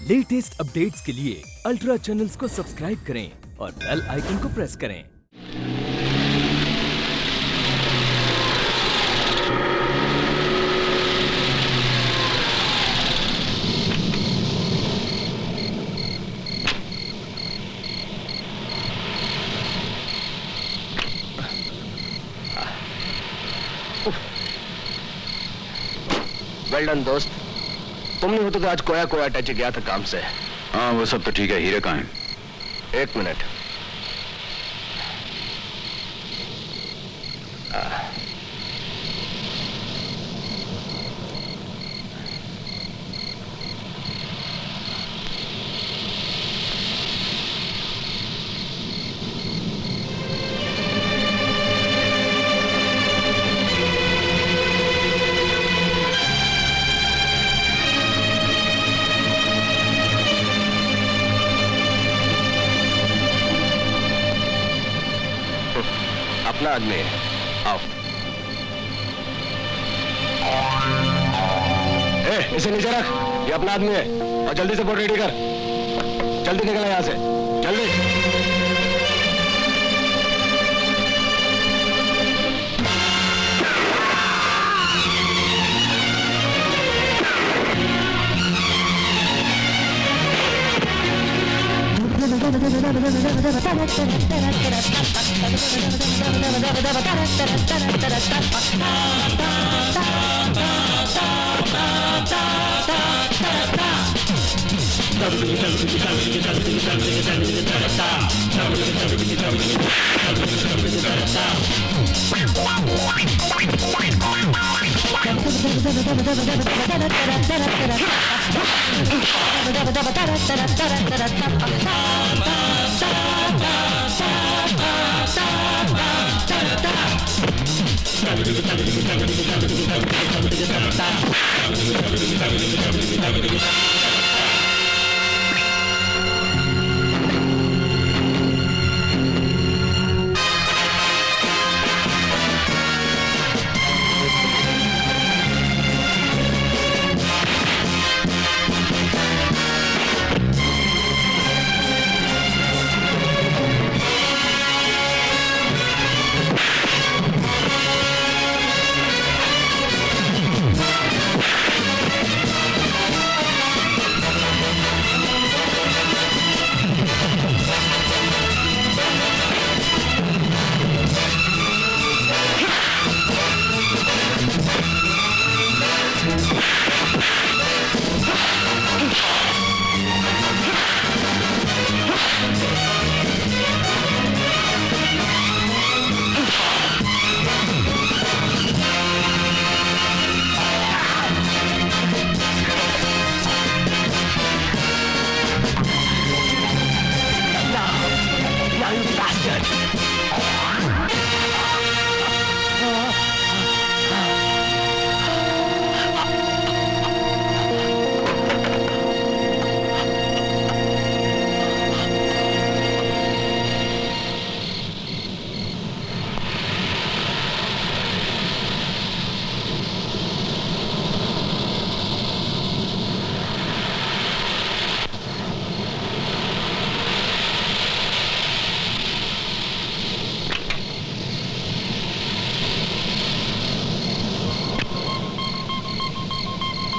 Latest updates के लिए ultra channels को सब्सक्राइब करें और बेल आइकन को प्रेस करें। वेल डन दोस्त, तुम नहीं होते तो आज कोया कोया अटैच गया था काम से। हाँ वो सब तो ठीक है, हीरे कहाँ हैं? एक मिनट। अपना आदमी है, आओ। इसे नीचे रख, ये अपना आदमी है। और जल्दी से बोर्ड रेडी कर, जल्दी निकल यहां से, जल्दी।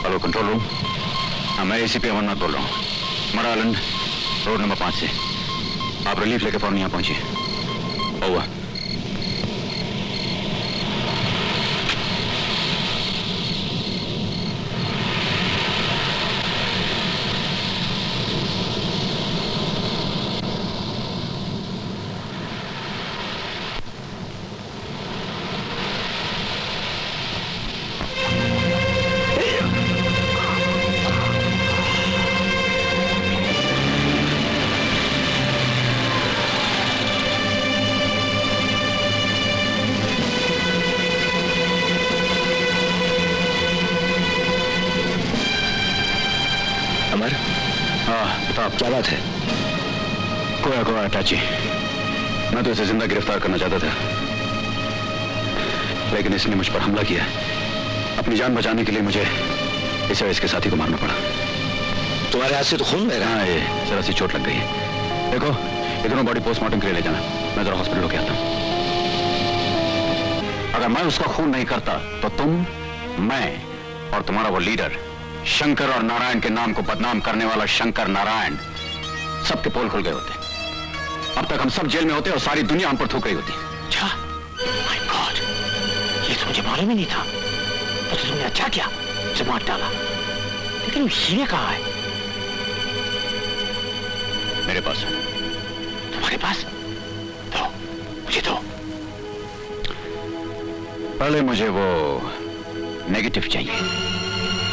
Hello control room. हाँ, मैं एसीपी अमरनाथ बोल रहा हूँ, मरा आइलैंड रोड नंबर 5 से। आप रिलीफ लेके फौरन यहाँ पहुंचिए। ओवर। अमर, हाँ प्रताप, क्या बात है? कोया कोया अटैची। मैं तो इसे जिंदा गिरफ्तार करना चाहता था, लेकिन इसने मुझ पर हमला किया। अपनी जान बचाने के लिए मुझे इसे इसके साथी को मारना पड़ा। तुम्हारे हाथ से तो खून बह रहा है। हाँ, ये जरा सी चोट लग गई है। देखो, ये दोनों बॉडी पोस्टमार्टम के लिए ले जाना, मैं जरा हॉस्पिटल होके आता हूँ। अगर मैं उसका खून नहीं करता तो तुम, मैं और तुम्हारा वो लीडर शंकर और नारायण के नाम को बदनाम करने वाला शंकर नारायण सबके पोल खुल गए होते। अब तक हम सब जेल में होते और सारी दुनिया हम पर थूक रही होती। अच्छा, माय गॉड, ये तो मुझे मालूम ही नहीं था। तो तुमने अच्छा किया उसे मार डाला। लेकिन हीरे कहाँ है? मेरे पास है। तुम्हारे पास? दो, मुझे दो। पहले मुझे वो नेगेटिव चाहिए।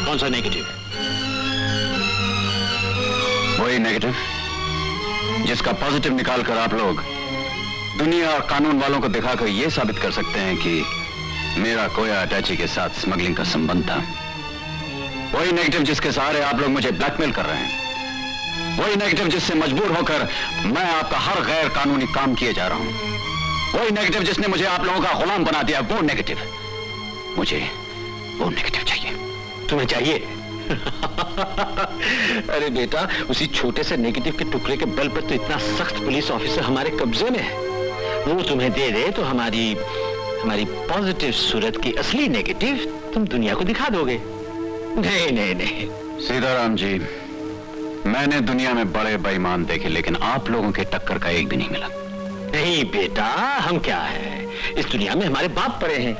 कौन सा नेगेटिव? वही नेगेटिव जिसका पॉजिटिव निकालकर आप लोग दुनिया और कानून वालों को दिखाकर यह साबित कर सकते हैं कि मेरा कोया अटैची के साथ स्मगलिंग का संबंध था। वही नेगेटिव जिसके सहारे आप लोग मुझे ब्लैकमेल कर रहे हैं। वही नेगेटिव जिससे मजबूर होकर मैं आपका हर गैर कानूनी काम किए जा रहा हूं। वही नेगेटिव जिसने मुझे आप लोगों का गुलाम बना दिया। वो नेगेटिव, मुझे वो नेगेटिव चाहिए। तुम्हें चाहिए? अरे बेटा, उसी छोटे से नेगेटिव के टुकड़े के बल पर तो इतना सख्त पुलिस ऑफिसर हमारे कब्जे में है। वो तुम्हें दे दे तो हमारी पॉजिटिव सूरत की असली नेगेटिव तुम दुनिया को दिखा दोगे। नहीं नहीं नहीं सीताराम जी, मैंने दुनिया में बड़े बेईमान देखे, लेकिन आप लोगों के टक्कर का एक भी नहीं मिला। नहीं बेटा, हम क्या है, इस दुनिया में हमारे बाप पड़े हैं,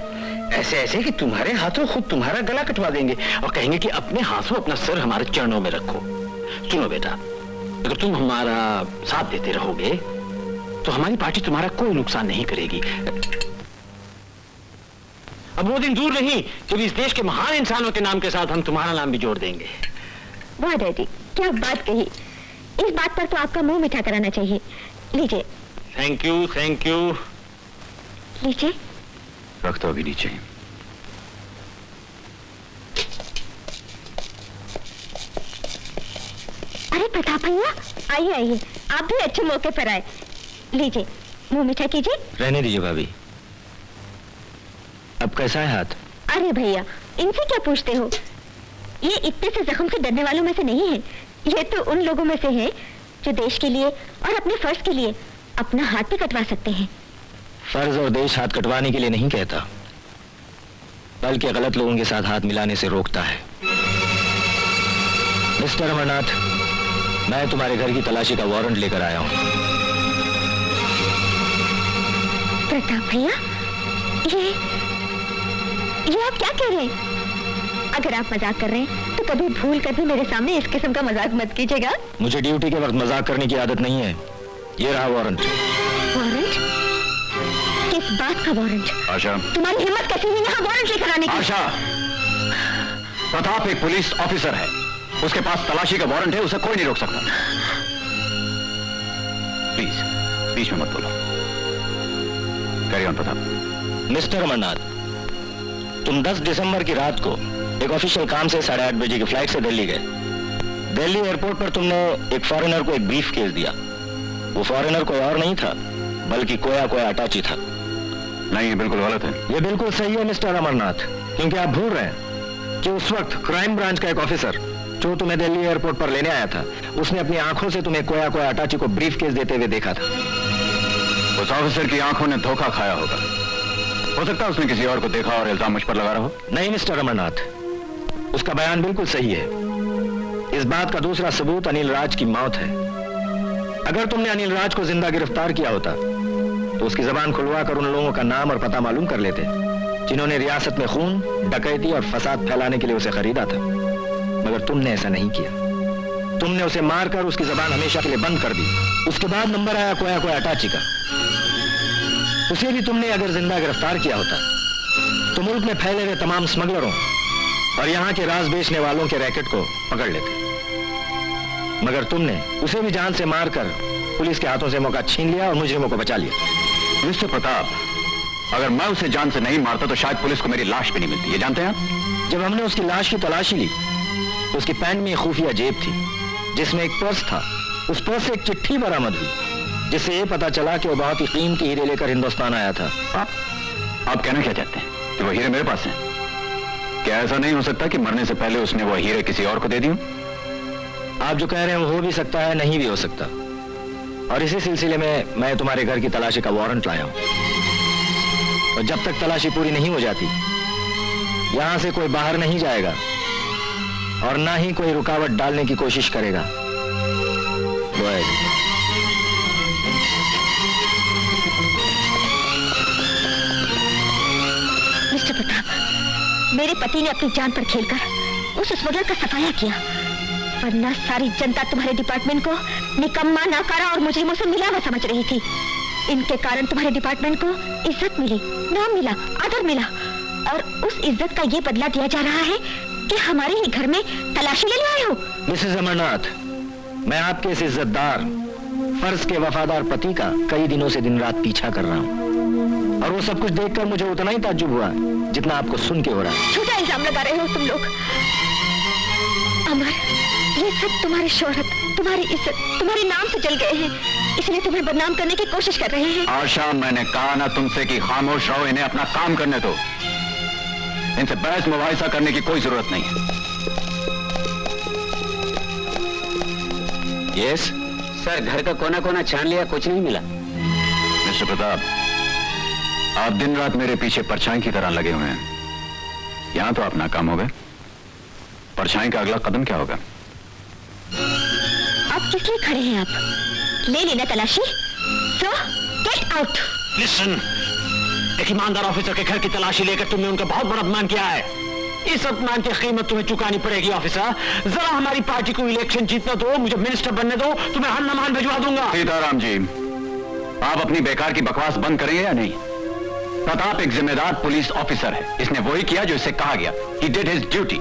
ऐसे ऐसे कि तुम्हारे हाथों खुद तुम्हारा गला कटवा देंगे और कहेंगे कि अपने हाथों अपना सर हमारे चरणों में रखो। सुनो बेटा, अगर तुम हमारा साथ देते रहोगे तो हमारी पार्टी तुम्हारा कोई नुकसान नहीं करेगी। अब वो दिन दूर नहीं जब इस देश के महान इंसानों के नाम के साथ हम तुम्हारा नाम भी जोड़ देंगे। वाह डैडी, क्या बात कही। इस बात पर तो आपका मुंह मीठा कराना चाहिए। लीजिए। Thank you, thank you. लीजिए। रख दो अभी नीचे। अरे प्रताप भैया, आइए आइए, आप भी अच्छे मौके पर आए। लीजिए, मुंह मीठा कीजिए। रहने दीजिए भाभी। अब कैसा है हाथ? अरे भैया, इनसे क्या पूछते हो? ये इतने से जख्म से डरने वालों में से नहीं है। ये तो उन लोगों में से है जो देश के लिए और अपने फर्ज के लिए अपना हाथ भी कटवा सकते हैं। फर्ज और देश हाथ कटवाने के लिए नहीं कहता, बल्कि गलत लोगों के साथ हाथ मिलाने से रोकता है। मिस्टर अमरनाथ, मैं तुम्हारे घर की तलाशी का वारंट लेकर आया हूं। प्रताप भैया, ये आप क्या कह रहे हैं? अगर आप मजाक कर रहे हैं तो कभी भूल कर भी मेरे सामने इस किस्म का मजाक मत कीजिएगा। मुझे ड्यूटी के वक्त मजाक करने की आदत नहीं है। ये रहा वारंट। वारंट? किस बात का वारंट? आशा, तुम्हारी हिम्मत कैसी हुई यहाँ वारंट लेकर आने की? आशा, प्रताप एक पुलिस ऑफिसर है, उसके पास तलाशी का वारंट है, उसे कोई नहीं रोक सकता। प्लीज बीच में मत बोलो। Carry on Pratap. Mister Amarnath, तुम 10 दिसंबर की रात को एक ऑफिशियल काम से 8:30 बजे की फ्लाइट से दिल्ली गए। दिल्ली एयरपोर्ट पर तुमने एक फॉरेनर को एक ब्रीफ केस दिया। वो फॉरेनर कोई और नहीं था, बल्कि कोया अटाची था। नहीं, ये बिल्कुल गलत है। ये बिल्कुल सही है मिस्टर अमरनाथ, क्योंकि आप भूल रहे हैं कि उस वक्त क्राइम ब्रांच का एक ऑफिसर जो तुम्हें दिल्ली एयरपोर्ट पर लेने आया था, उसने अपनी आंखों से तुम्हें कोया अटाची को ब्रीफ केस देते हुए देखा था। उस ऑफिसर की आंखों ने धोखा खाया होगा। हो सकता है उसने किसी और को देखा और इल्जाम मुझ पर लगा रहा हो। नहीं मिस्टर अमरनाथ, उसका बयान बिल्कुल सही है। इस बात का दूसरा सबूत अनिल राज की मौत है। अगर तुमने अनिल राज को जिंदा गिरफ्तार किया होता तो उसकी जबान खुलवा कर उन लोगों का नाम और पता मालूम कर लेते जिन्होंने रियासत में खून, डकैती और फसाद फैलाने के लिए उसे खरीदा था। मगर तुमने ऐसा नहीं किया। तुमने उसे मारकर उसकी जबान हमेशा के लिए बंद कर दी। उसके बाद नंबर आया कोया अटाची का। उसे भी तुमने अगर जिंदा गिरफ्तार किया होता तो मुल्क में फैले हुए तमाम स्मगलरों और यहाँ के राज बेचने वालों के रैकेट को पकड़ लेते। मगर तुमने उसे भी जान से मारकर पुलिस के हाथों से मौका छीन लिया और मुजरिमों को बचा लिया। मिस्टर प्रताप, अगर मैं उसे जान से नहीं मारता तो शायद पुलिस को मेरी लाश भी नहीं मिलती। ये जानते हैं आप? जब हमने उसकी लाश की तलाशी ली तो उसकी पैंट में एक खुफिया जेब थी जिसमें एक पर्स था। उस पर्स से एक चिट्ठी बरामद हुई जिससे ये पता चला कि वो बहुत ही कीमती हीरे लेकर हिंदुस्तान आया था। आप कहना क्या चाहते हैं कि वो हीरे मेरे पास हैं? क्या ऐसा नहीं हो सकता कि मरने से पहले उसने वो हीरे किसी और को दे दिए? आप जो कह रहे हैं वो हो भी सकता है, नहीं भी हो सकता। और इसी सिलसिले में मैं तुम्हारे घर की तलाशी का वारंट लाया हूं। और जब तक तलाशी पूरी नहीं हो जाती यहां से कोई बाहर नहीं जाएगा और ना ही कोई रुकावट डालने की कोशिश करेगा। मिस्टर प्रताप, मेरे पति ने अपनी जान पर खेलकर उस स्मगलर का सफाया किया, वरना सारी जनता तुम्हारे डिपार्टमेंट को निकम्मा, नाकारा और मुजरिमों से मिला हुआ समझ रही थी। इनके कारण तुम्हारे डिपार्टमेंट को इज्जत मिली, नाम मिला, आदर मिला, और उस इज्जत का ये बदला दिया जा रहा है कि हमारे ही घर में तलाशी लेने आए हो। मिसेस अमरनाथ, मैं आपके इस इज्जतदार, फर्ज के वफादार पति का कई दिनों से दिन रात पीछा कर रहा हूँ, और वो सब कुछ देखकर मुझे उतना ही ताज्जुब हुआ जितना आपको सुन के हो रहा है। झूठा इल्जाम लगा रहे हो तुम लोग। अमर, ये सब तुम्हारी शोहरत, तुम्हारी इज्जत, तुम्हारे नाम से जल गए हैं, इसलिए तुम्हें बदनाम करने की कोशिश कर रहे हैं। आशा, मैंने कहा ना तुमसे कि खामोश रहो, इन्हें अपना काम करने दो। इनसे बहस मुबाहिसा करने की कोई जरूरत नहीं है। यस सर, घर का कोना कोना छान लिया, कुछ नहीं मिला। मिस्टर प्रताप, आप दिन रात मेरे पीछे परछाई की तरह लगे हुए हैं। यहां तो आप नाकाम हो गए, परछाई का अगला कदम क्या होगा? आप किस लिए खड़े हैं? आप ले लेना तलाशी। सो गेट आउट। लिसन, एक ईमानदार ऑफिसर के घर की तलाशी लेकर तुमने उनका बहुत बड़ा अपमान किया है। इस अपमान की कीमत तुम्हें चुकानी पड़ेगी ऑफिसर। जरा हमारी पार्टी को इलेक्शन जीतना दो, मुझे मिनिस्टर बनने दो, तुम्हें हम नमान भिजवा दूंगा। सीताराम जी, आप अपनी बेकार की बकवास बंद करेंगे या नहीं? प्रताप एक जिम्मेदार पुलिस ऑफिसर है, इसने वही किया जो इससे कहा गया। He did his duty।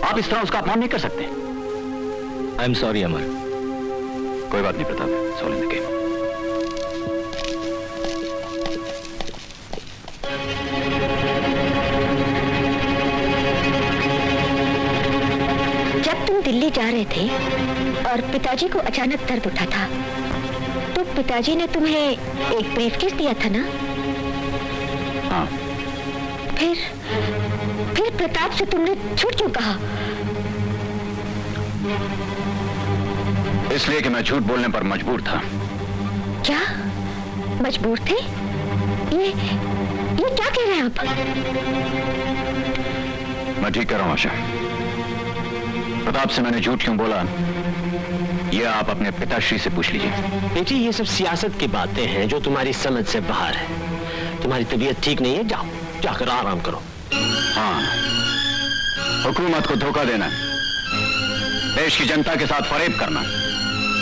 आप इस तरह उसका अपमान नहीं कर सकते। आई एम सॉरी अमर। कोई बात नहीं प्रताप, सो लेने के। जब तुम दिल्ली जा रहे थे और पिताजी को अचानक दर्द उठा था, तो पिताजी ने तुम्हें एक ब्रीफकेस दिया था ना? हाँ। फिर प्रताप से तुमने झूठ क्यों कहा? इसलिए कि मैं झूठ बोलने पर मजबूर था। क्या मजबूर थे? ये क्या कह रहे हैं आप? मैं ठीक कर रहा हूं आशा। प्रताप से मैंने झूठ क्यों बोला, ये आप अपने पिताश्री से पूछ लीजिए। बेटी, ये सब सियासत की बातें हैं जो तुम्हारी समझ से बाहर है। तुम्हारी तबीयत ठीक नहीं है, जाओ जाकर आराम करो। हाँ, हुकूमत को धोखा देना, देश की जनता के साथ फरेब करना,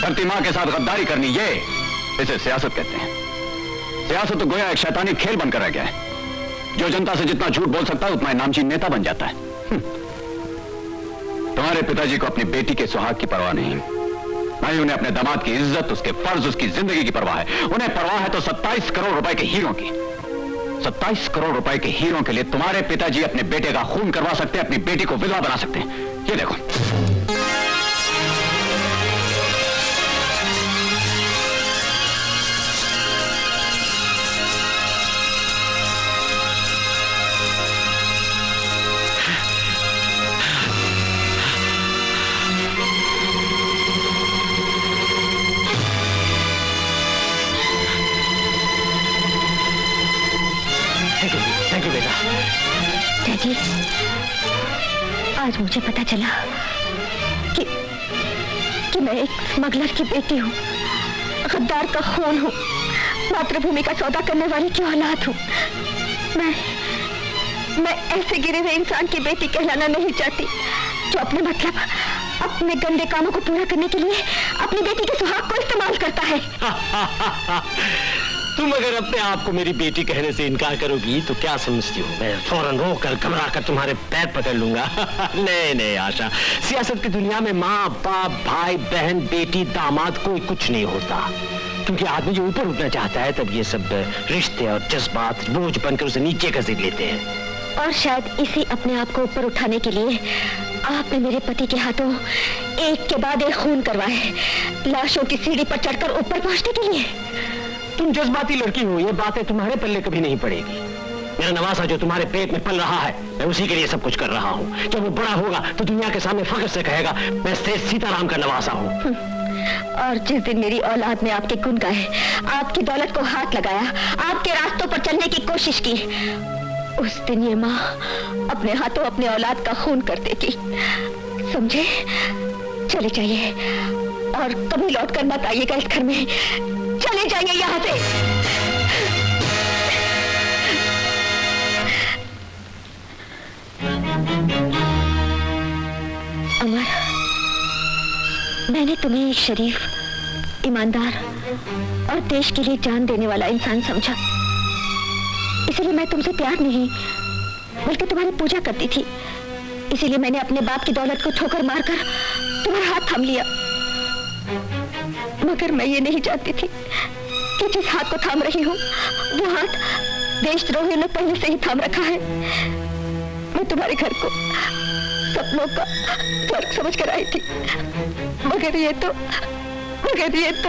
धरती मां के साथ गद्दारी करनी, ये इसे सियासत कहते हैं। सियासत तो गोया एक शैतानी खेल बनकर रह गया है। जो जनता से जितना झूठ बोल सकता है उतना नामचीन नेता बन जाता है। तुम्हारे पिताजी को अपनी बेटी के सुहाग की परवाह नहीं, ना ही उन्हें अपने दामाद की इज्जत, उसके फर्ज, उसकी जिंदगी की परवाह है। उन्हें परवाह है तो 27 करोड़ रुपए के हीरो की। 27 करोड़ रुपए के हीरो के लिए तुम्हारे पिताजी अपने बेटे का खून करवा सकते हैं, अपनी बेटी को विधवा बना सकते हैं। ये देखो। थैंक यू बेटा। डैडी, आज मुझे पता चला कि मैं एक स्मगलर की बेटी हूँ, गद्दार का खून हूँ, मातृभूमि का सौदा करने वाली की औलाद हूँ। मैं ऐसे गिरे हुए इंसान की बेटी कहलाना नहीं चाहती जो अपने गंदे कामों को पूरा करने के लिए अपनी बेटी के सुहाग को इस्तेमाल करता है। तुम अगर अपने आप को मेरी बेटी कहने से इनकार करोगी तो क्या समझती हो, मैं फौरन रोकर घबरा कर तुम्हारे पैर पकड़ लूंगा। नहीं आशा, सियासत की दुनिया में माँ बाप, भाई बहन, बेटी, दामाद कोई कुछ नहीं होता। क्योंकि आदमी जो ऊपर उठना चाहता है तब ये सब रिश्ते और जज्बात बोझ बनकर उसे नीचे घसीट लेते हैं। और शायद इसी अपने आप को ऊपर उठाने के लिए आपने मेरे पति के हाथों एक के बाद एक खून करवाए, लाशों की सीढ़ी पर चढ़कर ऊपर पहुंचने के लिए। तुम जज्बाती लड़की हो, ये बातें तुम्हारे पल्ले कभी नहीं पड़ेगी। मेरा नवासा जो तुम्हारे पेट में पल रहा है, मैं उसी के लिए सब कुछ कर रहा हूँ। जब वो बड़ा होगा तो दुनिया के सामने फख्र से कहेगा मैं सेठ सीताराम का नवासा हूँ। और जिस दिन मेरी औलाद ने आपके गुण गाए, आपकी दौलत को हाथ लगाया, आपके रास्तों पर चलने की कोशिश की, उस दिन ये माँ अपने हाथों अपने औलाद का खून कर देगी। समझे? चले जाइए और कभी लौट कर मत आइएगा इस घर में। चले जाइए यहाँ से। अमर, मैंने तुम्हें एक शरीफ, ईमानदार और देश के लिए जान देने वाला इंसान समझा। इसलिए मैं तुमसे प्यार नहीं बल्कि तुम्हारी पूजा करती थी। इसीलिए मैंने अपने बाप की दौलत को ठोकर मारकर तुम्हारा हाथ थाम लिया। मगर मैं ये नहीं जानती थी कि जिस हाथ को थाम रही हूँ वो हाथ देशद्रोहियों ने पहले से ही थाम रखा है। मैं तुम्हारे घर को सपनों का स्वर्ग समझ कर आई थी, मगर ये तो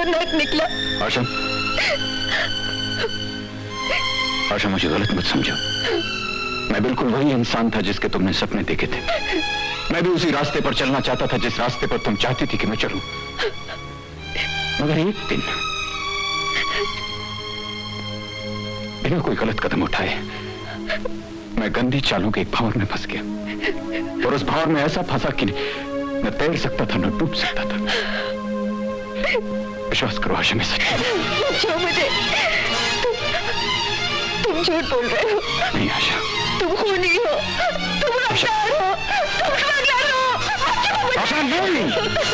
नर्क निकला। आशा, आशा मुझे गलत मत समझो। मैं बिल्कुल वही इंसान था जिसके तुमने सपने देखे थे। मैं भी उसी रास्ते पर चलना चाहता था जिस रास्ते पर तुम चाहती थी कि मैं चलूं। मगर एक दिन बिना कोई गलत कदम उठाए मैं गंदी चालों के एक भंवर में फंस गया, और उस भंवर में ऐसा फंसा कि न तैर सकता था न डूब सकता था। विश्वास करो आशा, मैं सच जो मुझे तुम झूठ बोल रहे हो। नहीं आशा, तुम खूनी हो, तुम रफ्तार हो, तुम स्मगलर हो। आशा नहीं।